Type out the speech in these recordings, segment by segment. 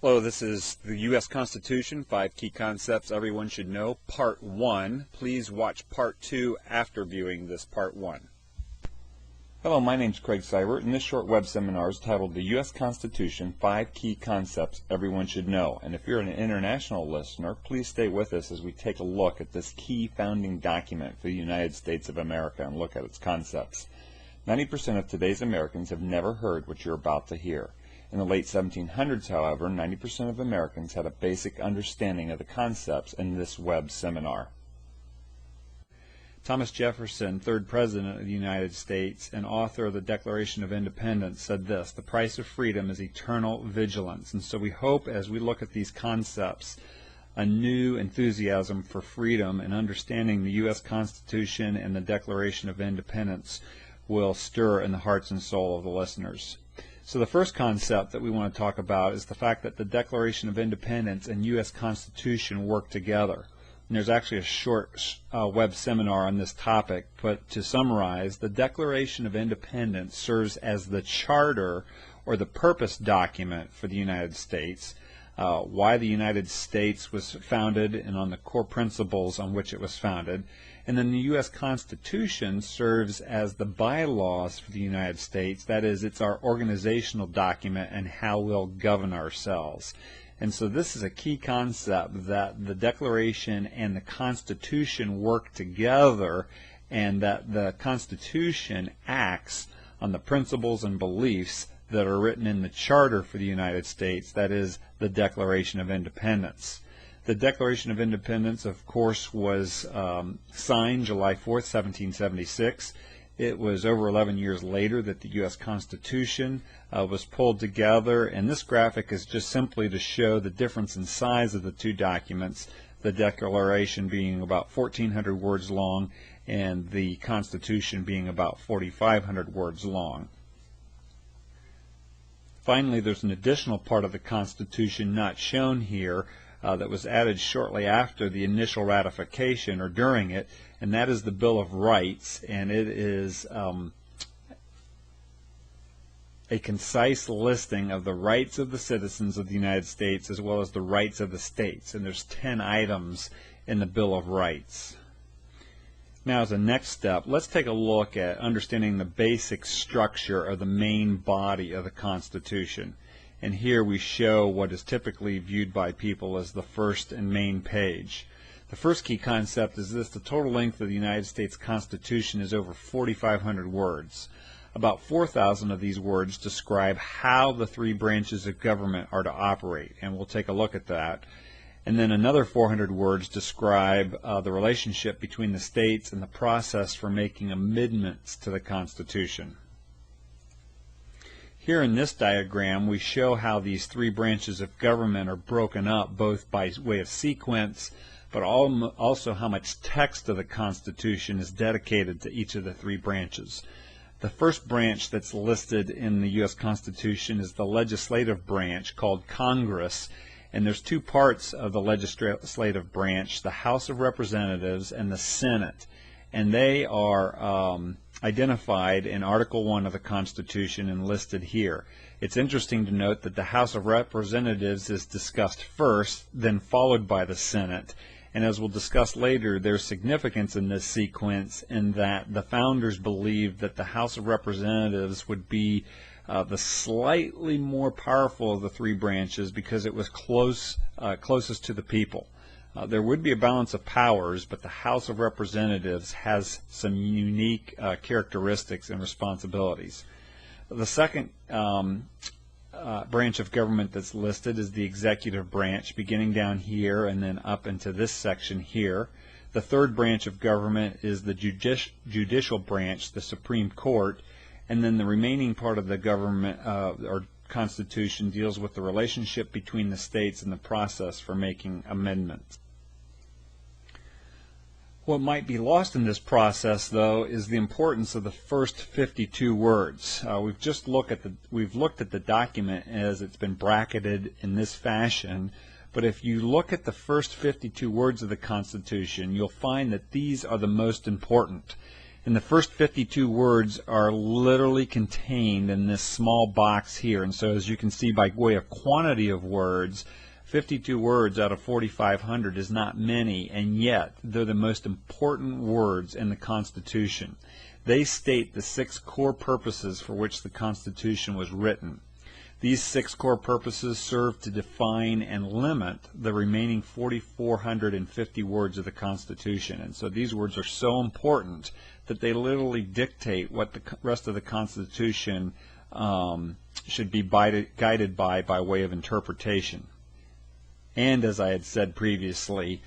Hello, this is the U.S. Constitution, 5 Key Concepts Everyone Should Know, Part 1. Please watch Part 2 after viewing this Part 1. Hello, my name is Craig Seibert, and this short web seminar is titled The U.S. Constitution, 5 Key Concepts Everyone Should Know. And if you're an international listener, please stay with us as we take a look at this key founding document for the United States of America and look at its concepts. 90% of today's Americans have never heard what you're about to hear. In the late 1700s, however, 90% of Americans had a basic understanding of the concepts in this web seminar. Thomas Jefferson, third President of the United States and author of the Declaration of Independence, said this: "The price of freedom is eternal vigilance." And so we hope as we look at these concepts, a new enthusiasm for freedom and understanding the U.S. Constitution and the Declaration of Independence will stir in the hearts and soul of the listeners. So the first concept that we want to talk about is the fact that the Declaration of Independence and U.S. Constitution work together. And there's actually a short web seminar on this topic, but to summarize, the Declaration of Independence serves as the charter or the purpose document for the United States, why the United States was founded and on the core principles on which it was founded. And then the U.S. Constitution serves as the bylaws for the United States. That is, it's our organizational document and how we'll govern ourselves. And so this is a key concept, that the Declaration and the Constitution work together, and that the Constitution acts on the principles and beliefs that are written in the Charter for the United States, that is, the Declaration of Independence. The Declaration of Independence, of course, was signed July 4th, 1776. It was over 11 years later that the U.S. Constitution was pulled together, and this graphic is just simply to show the difference in size of the two documents, the Declaration being about 1,400 words long and the Constitution being about 4,500 words long. Finally, there's an additional part of the Constitution not shown here that was added shortly after the initial ratification or during it, and that is the Bill of Rights, and it is a concise listing of the rights of the citizens of the United States as well as the rights of the states, and there's 10 items in the Bill of Rights. Now, as a next step, let's take a look at understanding the basic structure of the main body of the Constitution. And here we show what is typically viewed by people as the first and main page. The first key concept is this: the total length of the United States Constitution is over 4,500 words. About 4,000 of these words describe how the three branches of government are to operate, and we'll take a look at that. And then another 400 words describe the relationship between the states and the process for making amendments to the Constitution. Here in this diagram, we show how these three branches of government are broken up, both by way of sequence, but also how much text of the Constitution is dedicated to each of the three branches. The first branch that's listed in the U.S. Constitution is the legislative branch, called Congress, and there's two parts of the legislative branch, the House of Representatives and the Senate, and they are identified in Article 1 of the Constitution and listed here. It's interesting to note that the House of Representatives is discussed first, then followed by the Senate. And as we'll discuss later, there's significance in this sequence in that the founders believed that the House of Representatives would be the slightly more powerful of the three branches because it was closest to the people. There would be a balance of powers, but the House of Representatives has some unique characteristics and responsibilities. The second branch of government that's listed is the executive branch, beginning down here and then up into this section here. The third branch of government is the judicial branch, the Supreme Court, and then the remaining part of the government or Constitution deals with the relationship between the states and the process for making amendments. What might be lost in this process, though, is the importance of the first 52 words. We've looked at the document as it's been bracketed in this fashion, but if you look at the first 52 words of the Constitution, you'll find that these are the most important. And the first 52 words are literally contained in this small box here. And so as you can see, by way of quantity of words, 52 words out of 4,500 is not many, and yet they're the most important words in the Constitution. They state the 6 core purposes for which the Constitution was written. These 6 core purposes serve to define and limit the remaining 4,450 words of the Constitution. And so these words are so important that they literally dictate what the rest of the Constitution should be guided by way of interpretation. And as I had said previously,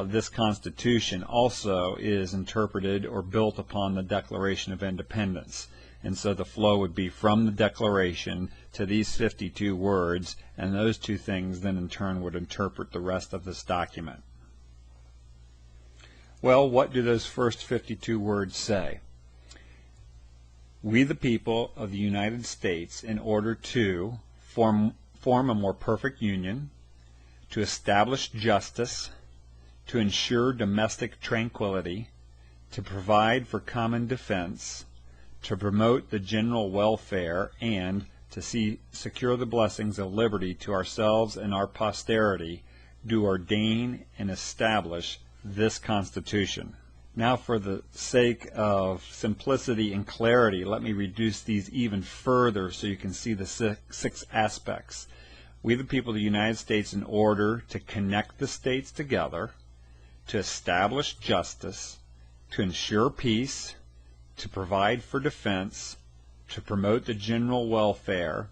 this Constitution also is interpreted or built upon the Declaration of Independence. And so the flow would be from the Declaration to these 52 words, and those two things then in turn would interpret the rest of this document. Well, what do those first 52 words say? We the people of the United States, in order to form a more perfect union, to establish justice, to ensure domestic tranquility, to provide for common defense, to promote the general welfare, and to secure the blessings of liberty to ourselves and our posterity, do ordain and establish this Constitution. Now, for the sake of simplicity and clarity, let me reduce these even further so you can see the six aspects. We the people of the United States, in order to connect the states together, to establish justice, to ensure peace, to provide for defense, to promote the general welfare,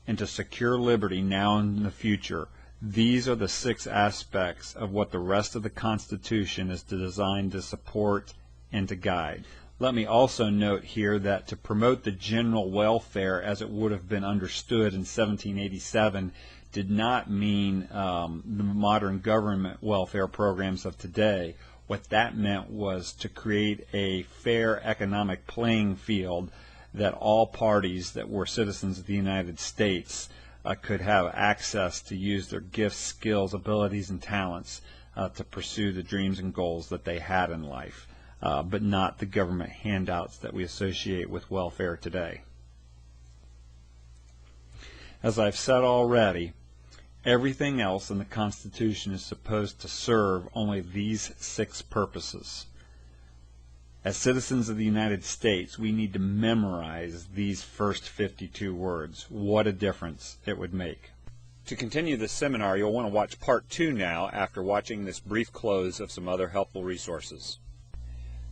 and to secure liberty now and in the future. These are the 6 aspects of what the rest of the Constitution is designed to support and to guide. Let me also note here that to promote the general welfare as it would have been understood in 1787 did not mean the modern government welfare programs of today. What that meant was to create a fair economic playing field that all parties that were citizens of the United States could have access to use their gifts, skills, abilities, and talents to pursue the dreams and goals that they had in life. But not the government handouts that we associate with welfare today. As I've said already, everything else in the Constitution is supposed to serve only these 6 purposes. As citizens of the United States, we need to memorize these first 52 words. What a difference it would make. To continue this seminar, you'll want to watch part 2 now after watching this brief close of some other helpful resources.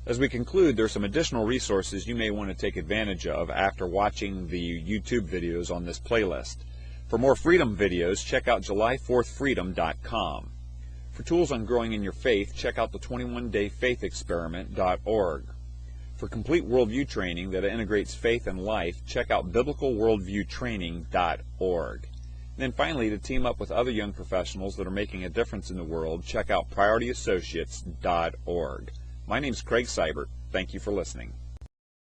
As we conclude, there are some additional resources you may want to take advantage of after watching the YouTube videos on this playlist. For more Freedom videos, check out July4thfreedom.com. For tools on growing in your faith, check out the 21dayfaithexperiment.org. For complete worldview training that integrates faith and life, check out biblicalworldviewtraining.org. And then finally, to team up with other young professionals that are making a difference in the world, check out PriorityAssociates.org. My name is Craig Seibert. Thank you for listening.